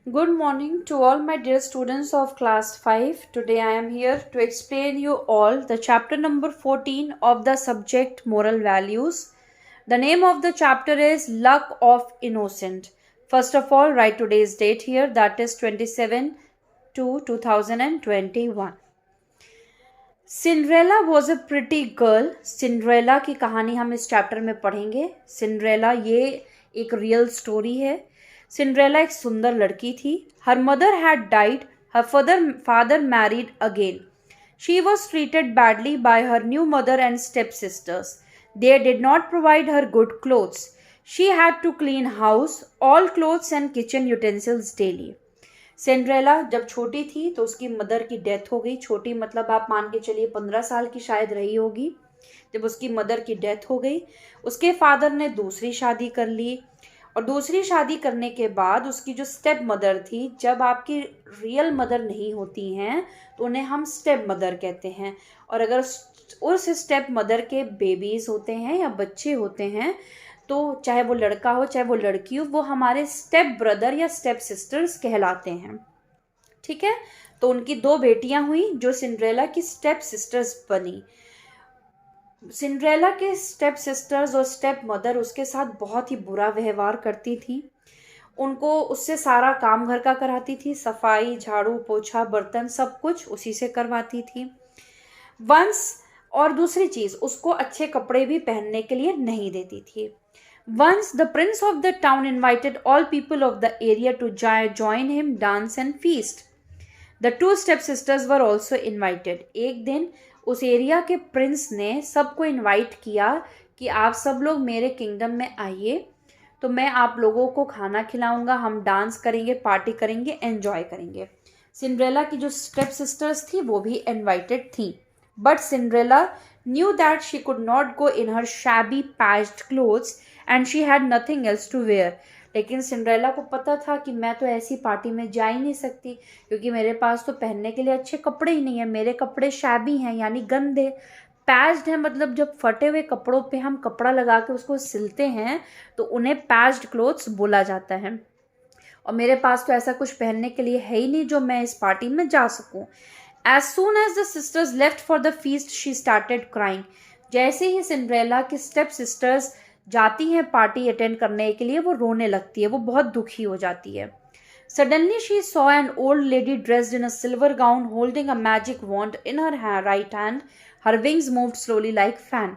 Good morning to all my dear students of class 5. Today I am here to explain you all the chapter number 14 of the subject moral values. The name of the chapter is Luck of Innocent. First of all, write today's date here, that is 27 to 2021. Cinderella was a pretty girl. Cinderella की कहानी हम इस chapter में पढ़ेंगे. Cinderella ये एक real story है. Cinderella एक सुंदर लड़की थी. Her mother had died. Her father married again. She was treated badly by her new mother and step sisters. They did not provide her good clothes. She had to clean house, all clothes and kitchen utensils daily. Cinderella जब छोटी थी तो उसकी mother की death हो गई. छोटी मतलब आप मान के चलिए 15 साल की शायद रही होगी जब उसकी मदर की डेथ हो गई. उसके फादर ने दूसरी शादी कर ली और दूसरी शादी करने के बाद उसकी जो स्टेप मदर थी, जब आपकी रियल मदर नहीं होती हैं तो उन्हें हम स्टेप मदर कहते हैं. और अगर उस स्टेप मदर के बेबीज होते हैं या बच्चे होते हैं तो चाहे वो लड़का हो चाहे वो लड़की हो, वो हमारे स्टेप ब्रदर या स्टेप सिस्टर्स कहलाते हैं. ठीक है, तो उनकी 2 बेटियां हुई जो सिंड्रेला की स्टेप सिस्टर्स बनी. सिंड्रेला के स्टेप सिस्टर्स और स्टेप मदर उसके साथ बहुत ही बुरा व्यवहार करती थी. उनको उससे सारा काम घर का कराती थी. सफाई, झाड़ू, पोछा, बर्तन सब कुछ उसी से करवाती थी. और दूसरी चीज़, उसको अच्छे कपड़े भी पहनने के लिए नहीं देती थी. Once the prince of the town invited all people of the area to join him, dance and feast. The 2 stepsisters were also invited. एक दिन उस एरिया के प्रिंस ने सबको इनवाइट किया कि आप सब लोग मेरे किंगडम में आइए, तो मैं आप लोगों को खाना खिलाऊंगा, हम डांस करेंगे, पार्टी करेंगे, एंजॉय करेंगे. सिंड्रेला की जो स्टेप सिस्टर्स थी वो भी इनवाइटेड थी. But Cinderella knew that she could not go in her shabby patched clothes and she had nothing else to wear. लेकिन सिंड्रेला को पता था कि मैं तो ऐसी पार्टी में जा ही नहीं सकती क्योंकि मेरे पास तो पहनने के लिए अच्छे कपड़े ही नहीं है. मेरे कपड़े शैबी हैं यानी गंदे. पैच्ड हैं मतलब जब फटे हुए कपड़ों पे हम कपड़ा लगा के उसको सिलते हैं तो उन्हें पैच्ड क्लोथ्स बोला जाता है. और मेरे पास तो ऐसा कुछ पहनने के लिए है ही नहीं जो मैं इस पार्टी में जा सकूं. As soon as the sisters left for the feast, she started crying. जैसे ही सिंड्रेला की स्टेप सिस्टर्स जाती हैं पार्टी अटेंड करने के लिए, वो रोने लगती है, वो बहुत दुखी हो जाती है. Suddenly she saw an old lady dressed in a silver gown holding a magic wand in her right hand. Her wings moved slowly like fan.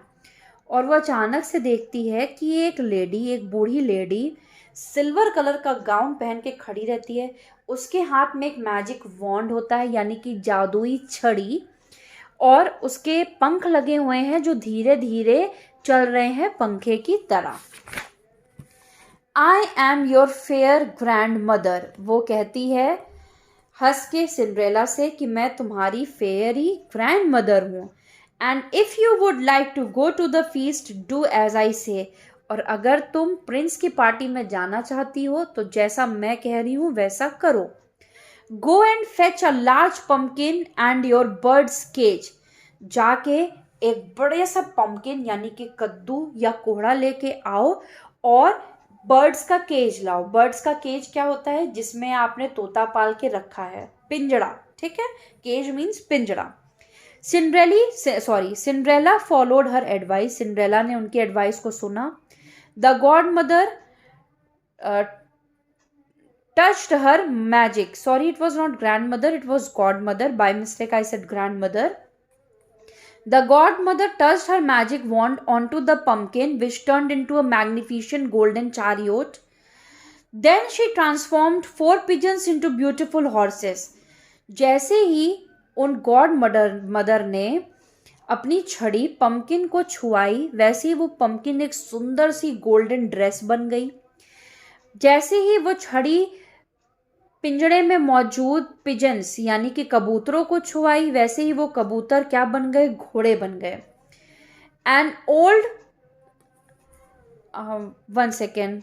और वो अचानक से देखती है कि एक बूढ़ी लेडी सिल्वर कलर का गाउन पहन के खड़ी रहती है. उसके हाथ में एक मैजिक वॉन्ड होता है यानी कि जादुई छड़ी, और उसके पंख लगे हुए हैं जो धीरे धीरे चल रहे हैं पंखे की तरह. I am your fair grand mother. वो कहती है हंस के सिंड्रेला से कि मैं तुम्हारी फेयरी ग्रैंड मदर हूँ. And if you would like to go to the feast do as I say. और अगर तुम प्रिंस की पार्टी में जाना चाहती हो तो जैसा मैं कह रही हूँ वैसा करो. Go and fetch a large pumpkin and your birds cage. जाके एक बड़े सा पम्पकिन यानी कि कद्दू या कोहड़ा लेके आओ और बर्ड्स का केज लाओ. बर्ड्स का केज क्या होता है? जिसमें आपने तोता पाल के रखा है, पिंजड़ा. ठीक है, केज मीन्स पिंजड़ा. सिंड्रेला फॉलोड हर एडवाइस. सिंड्रेला ने उनकी एडवाइस को सुना. The godmother touched her magic. Sorry, it was not grandmother, it was godmother. By mistake, I said grandmother. The godmother touched her magic wand onto the pumpkin, which turned into a magnificent golden chariot. Then she transformed 4 pigeons into beautiful horses. जैसे ही उन mother ने अपनी छड़ी pumpkin को छुआई, वैसे ही वो pumpkin एक सुंदर सी गोल्डन ड्रेस बन गई. जैसे ही वो छड़ी पिंजड़े में मौजूद पिजन्स यानी कि कबूतरों को छुआई, वैसे ही वो कबूतर क्या बन गए? घोड़े बन गए. एंड ओल्ड 1 सेकेंड,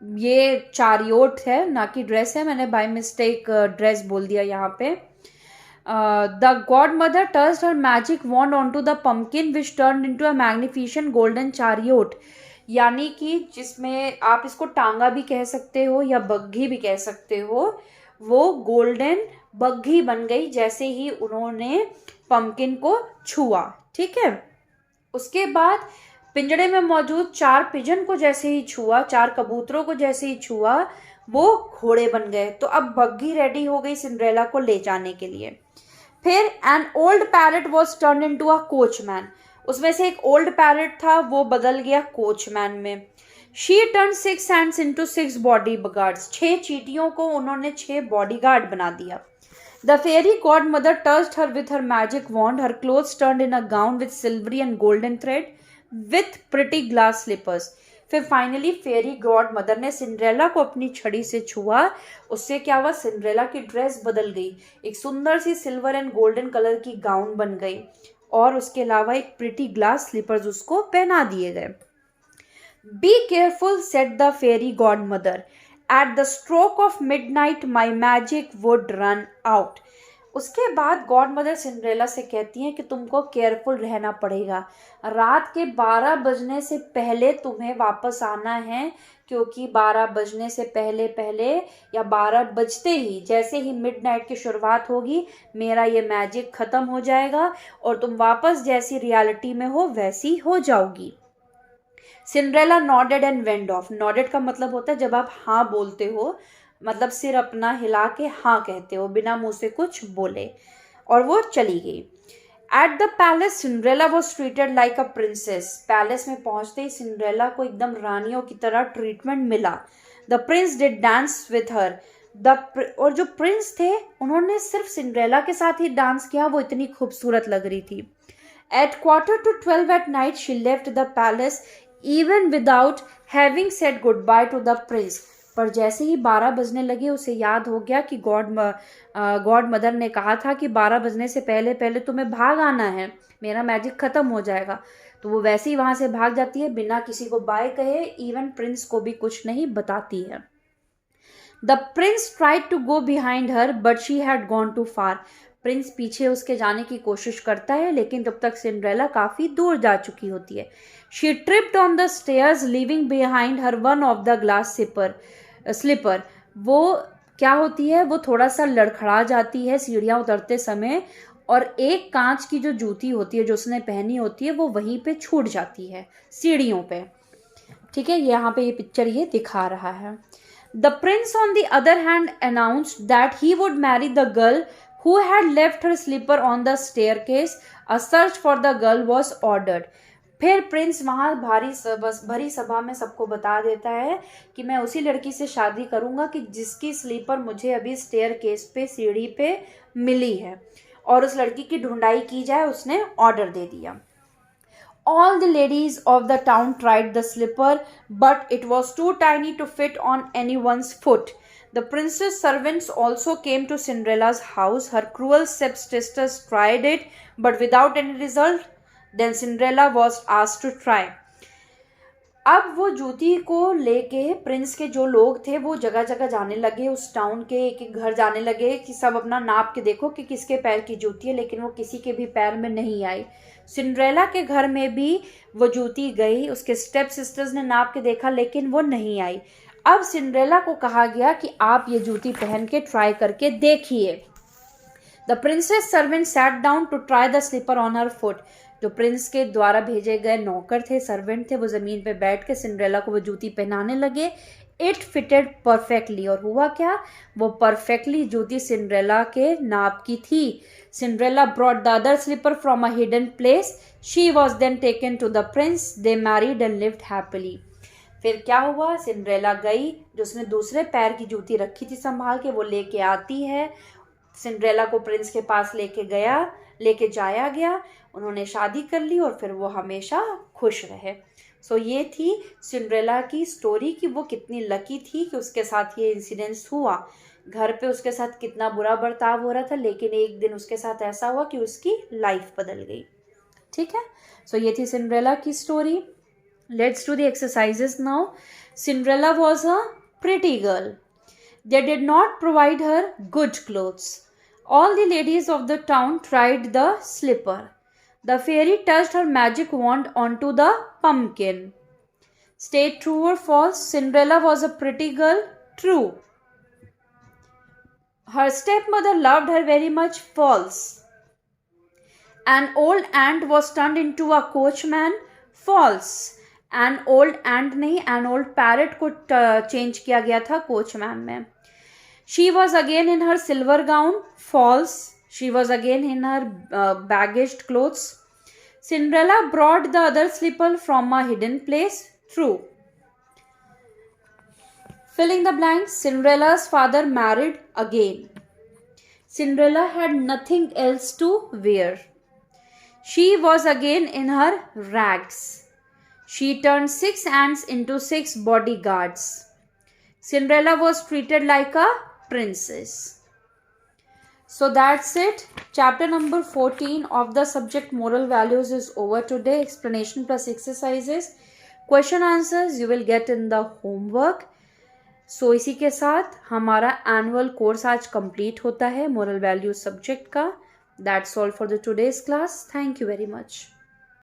ये चारियोट है ना कि ड्रेस है. मैंने बाय मिस्टेक ड्रेस बोल दिया यहाँ पे. The godmother touched her magic wand onto the pumpkin, which turned into a magnificent golden chariot. यानी कि जिसमें आप इसको टांगा भी कह सकते हो या बग्घी भी कह सकते हो, वो गोल्डन बग्घी बन गई जैसे ही उन्होंने पंपकिन को छुआ। ठीक है, उसके बाद पिंजड़े में मौजूद 4 पिजन को जैसे ही छुआ, 4 कबूतरों को जैसे ही छुआ, वो घोड़े बन गए। तो अब बग्घी रेडी हो गई सिंड्रेला को ले जाने के लिए। फिर an old parrot was turn into a coachman, उसमें से एक ओल्ड पैरट था, वो बदल गया कोचमैन में। She turn 6 hands into 6 body guards, 6 चींटियों को उन्होंने 6 बॉडी गार्ड बना दिया। The fairy god mother touched her with her magic wand, her clothes turn in a gown with silvery and golden thread with pretty glass slippers. फिर finally fairy god mother ने Cinderella को अपनी छड़ी से छुआ, उससे क्या हुआ, सिंड्रेला की ड्रेस बदल गई, एक सुंदर सी सिल्वर एंड गोल्डन कलर की गाउन बन गई और उसके अलावा एक प्रिटी ग्लास स्लीपर्स उसको पहना दिए गए। Be careful said the fairy god mother, at the stroke of midnight my magic would run out. उसके बाद गॉड मदर सिंड्रेला से कहती हैं कि तुमको केयरफुल रहना पड़ेगा, रात के 12 बजने से पहले तुम्हें वापस आना है, क्योंकि 12 बजने से पहले पहले या 12 बजते ही जैसे ही मिडनाइट की शुरुआत होगी मेरा ये मैजिक ख़त्म हो जाएगा और तुम वापस जैसी रियलिटी में हो वैसी हो जाओगी। Cinderella nodded and went off. Nodded का मतलब होता है जब आप हाँ बोलते हो, मतलब सिर अपना हिला के हाँ कहते हो बिना मुंह से कुछ बोले, और वो चली गई। At the palace Cinderella was treated like a princess. Palace में पहुंचते ही सिंड्रेला को एकदम रानियों की तरह ट्रीटमेंट मिला। The Prince did dance with her. और जो प्रिंस थे उन्होंने सिर्फ सिंड्रेला के साथ ही डांस किया, वो इतनी खूबसूरत लग रही थी। At 11:45 at night she left the palace even without having said good bye to the prince. पर जैसे ही 12 बजने लगे उसे याद हो गया कि गॉड मदर ने कहा था कि 12 बजने से पहले पहले तुम्हें भाग आना है, मेरा मैजिक ख़त्म हो जाएगा। तो वो वैसे ही वहाँ से भाग जाती है बिना किसी को बाय कहे, इवन प्रिंस को भी कुछ नहीं बताती है। The prince tried to go behind her but she had gone too far. Prince पीछे उसके जाने की कोशिश करता है लेकिन तब तक सिंड्रेला काफ़ी दूर जा चुकी होती है। She tripped on the stairs leaving behind her one of the glass slipper. वो क्या होती है, वो थोड़ा सा लड़खड़ा जाती है सीढ़ियाँ उतरते समय और एक कांच की जो जूती होती है जो उसने पहनी होती है वो वहीं पे छूट जाती है सीढ़ियों पे। ठीक है, यहाँ पे ये पिक्चर ये दिखा रहा है। The prince on the other hand announced that he would marry the girl who had left her slipper on the staircase. A search for the girl was ordered. फिर प्रिंस वहाँ भरी सभा में सबको बता देता है कि मैं उसी लड़की से शादी करूँगा कि जिसकी स्लीपर मुझे अभी स्टेयर केस पे सीढ़ी पे मिली है, और उस लड़की की ढूंढाई की जाए, उसने ऑर्डर दे दिया। All the ladies of the town tried the slipper, but it was too tiny to fit on anyone's foot. The prince's servants also came to Cinderella's house. Her cruel stepsisters tried it, but without any result. Then Cinderella was asked to try. अब वो जूती को लेके Prince के जो लोग थे वो जगह जगह जाने लगे, उस टाउन के एक एक घर जाने लगे कि सब अपना नाप के देखो कि किसके पैर की जूती है, लेकिन वो किसी के भी पैर में नहीं आई। सिंड्रेला के घर में भी वो जूती गई, उसके स्टेप सिस्टर्स ने नाप के देखा लेकिन वो नहीं आई। अब सिंड्रेला को कहा गया कि आप ये जूती पहन के ट्राई करके देखिए। The prince's servant sat down to try the slipper on her foot. जो प्रिंस के द्वारा भेजे गए नौकर थे, सर्वेंट थे, वो जमीन पे बैठ के सिंड्रेला को वो जूती पहनाने लगे। इट फिटेड परफेक्टली, और हुआ क्या, वो परफेक्टली जूती सिंड्रेला के नाप की थी। Cinderella brought the other slipper from a hidden place. She was then taken to the prince. They married and lived happily. फिर क्या हुआ, सिंड्रेला गई, जो उसने दूसरे पैर की जूती रखी थी संभाल के, वो लेके आती है। सिंड्रेला को प्रिंस के पास लेके जाया गया, उन्होंने शादी कर ली और फिर वो हमेशा खुश रहे। सो ये थी सिंड्रेला की स्टोरी कि वो कितनी लकी थी कि उसके साथ ये इंसिडेंस हुआ। घर पे उसके साथ कितना बुरा बर्ताव हो रहा था, लेकिन एक दिन उसके साथ ऐसा हुआ कि उसकी लाइफ बदल गई। ठीक है, सो ये थी सिंड्रेला की story. Let's do the exercises now. Cinderella was a pretty girl. They did not provide her good clothes. All the ladies of the town tried the slipper. The fairy touched her magic wand onto the pumpkin. State true or false. Cinderella was a pretty girl. True. Her stepmother loved her very much. False. An old ant was turned into a coachman. False. An old ant नहीं, an old parrot को change किया गया था coachman में. She was again in her silver gown. False. She was again in her baggaged clothes. Cinderella brought the other slipper from a hidden place. True. Filling the blanks. Cinderella's father married again. Cinderella had nothing else to wear. She was again in her rags. She turned 6 ants into 6 bodyguards. Cinderella was treated like a princess. So that's it. Chapter number 14 of the subject moral values is over today. Explanation plus exercises. Question answers you will get in the homework. So इसी के साथ हमारा annual course आज complete होता है moral values subject का. That's all for the today's class. Thank you very much.